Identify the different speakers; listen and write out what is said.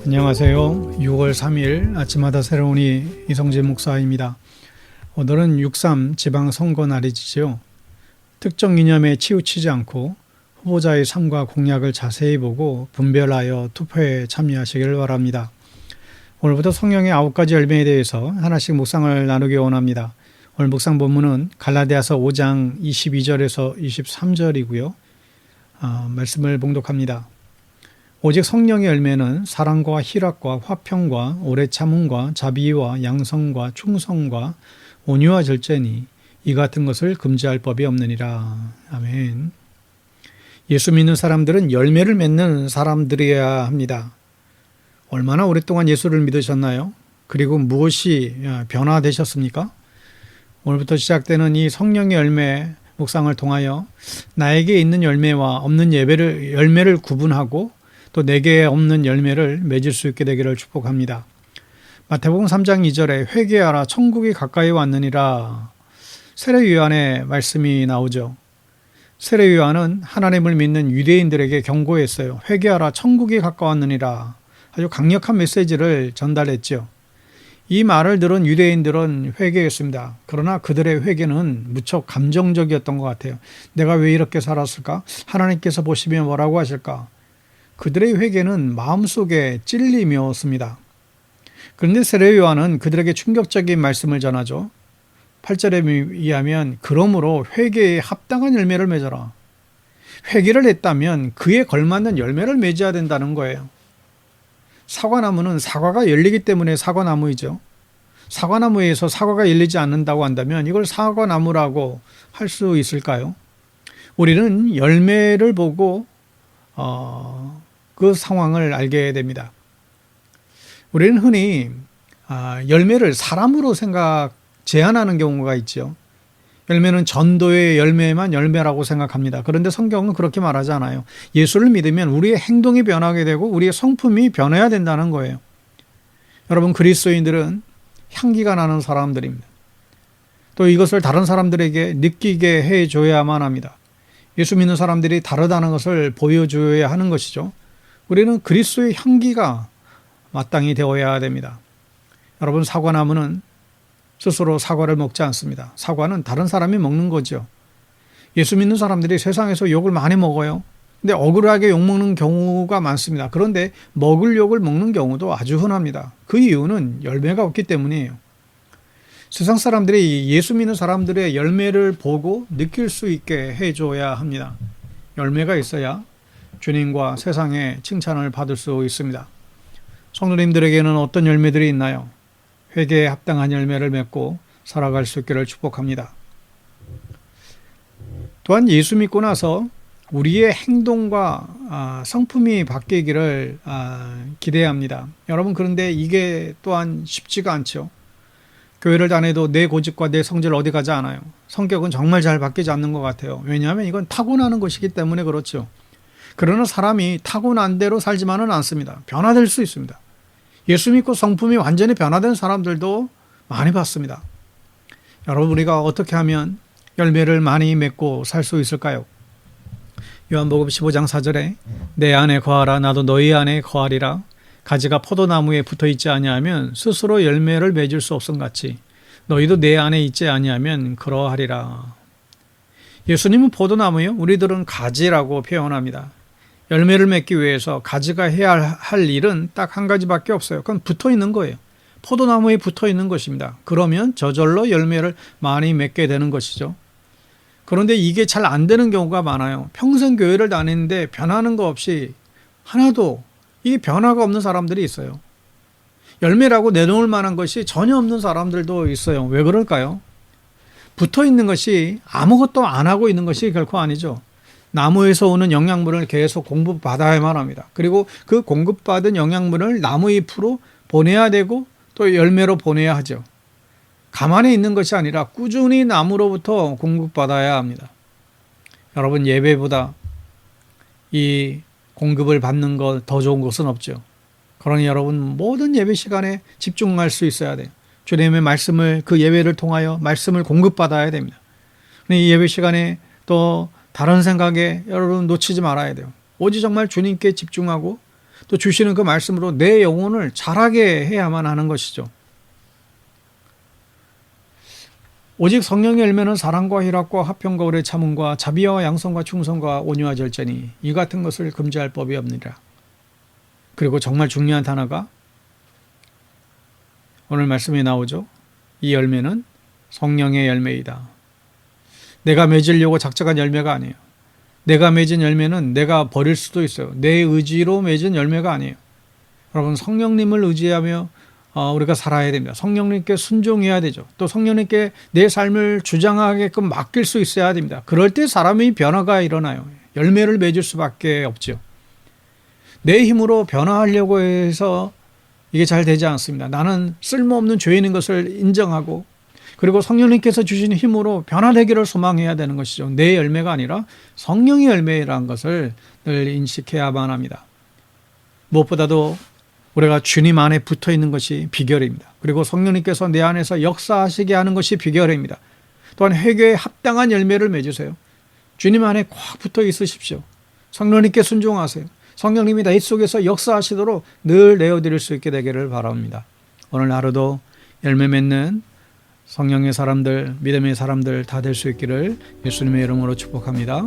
Speaker 1: 안녕하세요. 6월 3일 아침마다 새로운 이성재 목사입니다. 오늘은 6.3 지방선거 날이지요. 특정 이념에 치우치지 않고 후보자의 삶과 공약을 자세히 보고 분별하여 투표에 참여하시길 바랍니다. 오늘부터 성령의 9가지 열매에 대해서 하나씩 묵상을 나누기 원합니다. 오늘 묵상 본문은 갈라디아서 5장 22절에서 23절이고요. 말씀을 봉독합니다. 오직 성령의 열매는 사랑과 희락과 화평과 오래 참음과 자비와 양성과 충성과 온유와 절제니 이 같은 것을 금지할 법이 없느니라. 아멘. 예수 믿는 사람들은 열매를 맺는 사람들이어야 합니다. 얼마나 오랫동안 예수를 믿으셨나요? 그리고 무엇이 변화되셨습니까? 오늘부터 시작되는 이 성령의 열매 묵상을 통하여 나에게 있는 열매와 없는 열매를 구분하고 또 내게 없는 열매를 맺을 수 있게 되기를 축복합니다. 마태복음 3장 2절에 회개하라 천국이 가까이 왔느니라. 세례요한의 말씀이 나오죠. 세례요한은 하나님을 믿는 유대인들에게 경고했어요. 회개하라 천국이 가까웠느니라. 아주 강력한 메시지를 전달했죠. 이 말을 들은 유대인들은 회개했습니다. 그러나 그들의 회개는 무척 감정적이었던 것 같아요. 내가 왜 이렇게 살았을까? 하나님께서 보시면 뭐라고 하실까? 그들의 회개는 마음속에 찔림이었습니다. 그런데 세례요한은 그들에게 충격적인 말씀을 전하죠. 8절에 의하면 그러므로 회개에 합당한 열매를 맺어라. 회개를 했다면 그에 걸맞는 열매를 맺어야 된다는 거예요. 사과나무는 사과가 열리기 때문에 사과나무이죠. 사과나무에서 사과가 열리지 않는다고 한다면 이걸 사과나무라고 할 수 있을까요? 우리는 열매를 보고 그 상황을 알게 됩니다. 우리는 흔히 열매를 사람으로 제한하는 경우가 있죠. 열매는 전도의 열매만 열매라고 생각합니다. 그런데 성경은 그렇게 말하지 않아요. 예수를 믿으면 우리의 행동이 변하게 되고 우리의 성품이 변해야 된다는 거예요. 여러분, 그리스도인들은 향기가 나는 사람들입니다. 또 이것을 다른 사람들에게 느끼게 해줘야만 합니다. 예수 믿는 사람들이 다르다는 것을 보여줘야 하는 것이죠. 우리는 그리스도의 향기가 마땅히 되어야 됩니다. 여러분, 사과나무는 스스로 사과를 먹지 않습니다. 사과는 다른 사람이 먹는 거죠. 예수 믿는 사람들이 세상에서 욕을 많이 먹어요. 근데 억울하게 욕먹는 경우가 많습니다. 그런데 먹을 욕을 먹는 경우도 아주 흔합니다. 그 이유는 열매가 없기 때문이에요. 세상 사람들이 예수 믿는 사람들의 열매를 보고 느낄 수 있게 해줘야 합니다. 열매가 있어야 주님과 세상의 칭찬을 받을 수 있습니다. 성도님들에게는 어떤 열매들이 있나요? 회개에 합당한 열매를 맺고 살아갈 수 있기를 축복합니다. 또한 예수 믿고 나서 우리의 행동과 성품이 바뀌기를 기대합니다. 여러분, 그런데 이게 또한 쉽지가 않죠. 교회를 다녀도 내 고집과 내 성질 어디 가지 않아요. 성격은 정말 잘 바뀌지 않는 것 같아요. 왜냐하면 이건 타고나는 것이기 때문에 그렇죠. 그러나 사람이 타고난 대로 살지만은 않습니다. 변화될 수 있습니다. 예수 믿고 성품이 완전히 변화된 사람들도 많이 봤습니다. 여러분, 우리가 어떻게 하면 열매를 많이 맺고 살 수 있을까요? 요한복음 15장 4절에 내 안에 거하라 나도 너희 안에 거하리라. 가지가 포도나무에 붙어있지 아니하면 스스로 열매를 맺을 수 없음같이 너희도 내 안에 있지 아니하면 그러하리라. 예수님은 포도나무요, 우리들은 가지라고 표현합니다. 열매를 맺기 위해서 가지가 해야 할 일은 딱 한 가지밖에 없어요. 그건 붙어있는 거예요. 포도나무에 붙어있는 것입니다. 그러면 저절로 열매를 많이 맺게 되는 것이죠. 그런데 이게 잘 안 되는 경우가 많아요. 평생 교회를 다니는데 변하는 거 없이 하나도 이 변화가 없는 사람들이 있어요. 열매라고 내놓을 만한 것이 전혀 없는 사람들도 있어요. 왜 그럴까요? 붙어있는 것이 아무것도 안 하고 있는 것이 결코 아니죠. 나무에서 오는 영양분을 계속 공급받아야만 합니다. 그리고 그 공급받은 영양분을 나무 잎으로 보내야 되고 또 열매로 보내야 하죠. 가만히 있는 것이 아니라 꾸준히 나무로부터 공급받아야 합니다. 여러분, 예배보다 이 공급을 받는 것 더 좋은 것은 없죠. 그러니 여러분, 모든 예배 시간에 집중할 수 있어야 돼요. 주님의 말씀을, 그 예배를 통하여 말씀을 공급받아야 됩니다. 이 예배 시간에 또 다른 생각에 여러분 놓치지 말아야 돼요. 오직 정말 주님께 집중하고 또 주시는 그 말씀으로 내 영혼을 자라게 해야만 하는 것이죠. 오직 성령의 열매는 사랑과 희락과 화평과 오래 참음과 자비와 양성과 충성과 온유와 절제니 이 같은 것을 금지할 법이 없느니라. 그리고 정말 중요한 단어가 오늘 말씀에 나오죠. 이 열매는 성령의 열매이다. 내가 맺으려고 작정한 열매가 아니에요. 내가 맺은 열매는 내가 버릴 수도 있어요. 내 의지로 맺은 열매가 아니에요. 여러분, 성령님을 의지하며 우리가 살아야 됩니다. 성령님께 순종해야 되죠. 또 성령님께 내 삶을 주장하게끔 맡길 수 있어야 됩니다. 그럴 때 사람의 변화가 일어나요. 열매를 맺을 수밖에 없죠. 내 힘으로 변화하려고 해서 이게 잘 되지 않습니다. 나는 쓸모없는 죄인인 것을 인정하고 그리고 성령님께서 주시는 힘으로 변화되기를 소망해야 되는 것이죠. 내 열매가 아니라 성령의 열매라는 것을 늘 인식해야만 합니다. 무엇보다도 우리가 주님 안에 붙어 있는 것이 비결입니다. 그리고 성령님께서 내 안에서 역사하시게 하는 것이 비결입니다. 또한 회개에 합당한 열매를 맺으세요. 주님 안에 꽉 붙어 있으십시오. 성령님께 순종하세요. 성령님이 내 속에서 역사하시도록 늘 내어드릴 수 있게 되기를 바랍니다. 오늘 하루도 열매 맺는 성령의 사람들, 믿음의 사람들 다 될 수 있기를 예수님의 이름으로 축복합니다.